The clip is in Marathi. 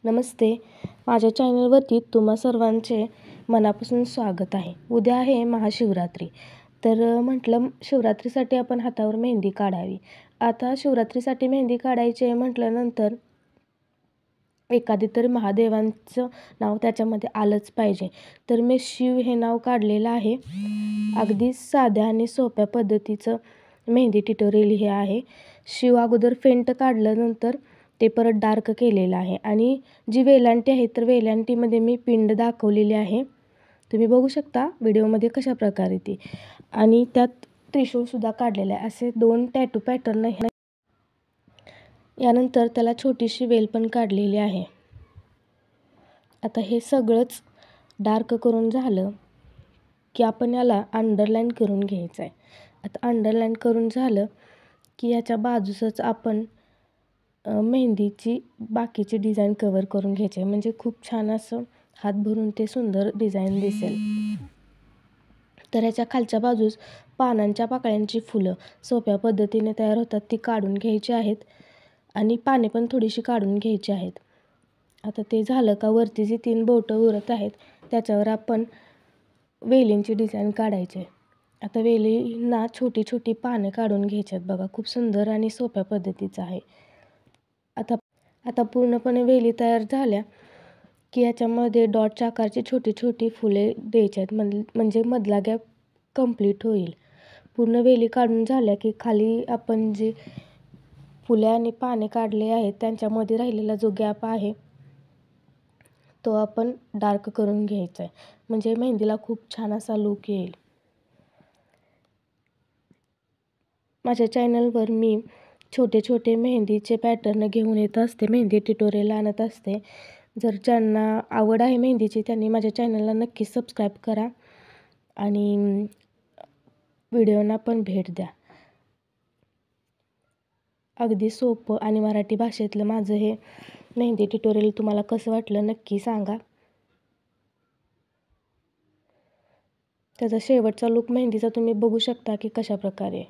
नमस्ते. माझ्या चॅनलवरती तुम्हा सर्वांचे मनापासून स्वागत आहे. उद्या आहे महाशिवरात्री. तर म्हटलं शिवरात्रीसाठी आपण हातावर मेहंदी काढावी. आता शिवरात्रीसाठी मेहंदी काढायची आहे म्हटल्यानंतर एखादी तरी महादेवांचं नाव त्याच्यामध्ये आलंच पाहिजे. तर मी शिव हे नाव काढलेलं आहे. अगदी साध्या आणि सोप्या पद्धतीचं मेहंदी ट्युटोरियल हे आहे. शिव अगोदर फेंट काढल्यानंतर ते परत डार्क केलेलं आहे आणि जी वेलांटी आहे तर वेलांटीमध्ये मी पिंड दाखवलेली आहे. तुम्ही बघू शकता व्हिडिओमध्ये कशा प्रकारे ती आणि त्यात त्रिशूळसुद्धा काढलेलं आहे. असे 2 टॅटू पॅटर्न आहे. यानंतर त्याला छोटीशी वेल पण काढलेली आहे. आता हे सगळंच डार्क करून झालं की आपण याला अंडरलाईन करून घ्यायचं आहे. आता अंडरलाईन करून झालं की याच्या बाजूसच आपण मेहंदीची बाकीची डिझाईन कवर करून घ्यायची आहे. म्हणजे खूप छान असं हात भरून ते सुंदर डिझाईन दिसेल. तर याच्या खालच्या बाजूस पानांच्या पाकळ्यांची फुलं सोप्या पद्धतीने तयार होतात ती काढून घ्यायची आहेत आणि पाने पण थोडीशी काढून घ्यायची आहेत. आता ते झालं का वरती जी 3 बोटं उरत आहेत त्याच्यावर आपण वेलींची डिझाईन काढायची आहे. आता वेलींना छोटी छोटी पाने काढून घ्यायची आहेत. बघा खूप सुंदर आणि सोप्या पद्धतीचं आहे. आता पूर्णपणे वेली तयार झाल्या की याच्यामध्ये डॉटच्या आकारची छोटी छोटी फुले द्यायची आहेत. म्हणजे मधला गॅप कंप्लीट होईल. पूर्ण वेली काढून झाल्या की खाली आपण जे फुले आणि पाने काढले आहेत त्यांच्यामध्ये राहिलेला जो गॅप आहे तो आपण डार्क करून घ्यायचा आहे. म्हणजे मेहंदीला खूप छान असा लूक येईल. माझ्या चॅनलवर मी छोटे छोटे मेहंदीचे पॅटर्न घेऊन येत असते. मेहंदी ट्युटोरियल आणत असते. जर ज्यांना आवड आहे मेहंदीची त्यांनी माझ्या चॅनलला नक्की सबस्क्राईब करा आणि व्हिडिओना पण भेट द्या. अगदी सोपं आणि मराठी भाषेतलं माझं हे मेहंदी ट्युटोरियल तुम्हाला कसं वाटलं नक्की सांगा. त्याचा शेवटचा लूक मेहंदीचा तुम्ही बघू शकता की कशा प्रकारे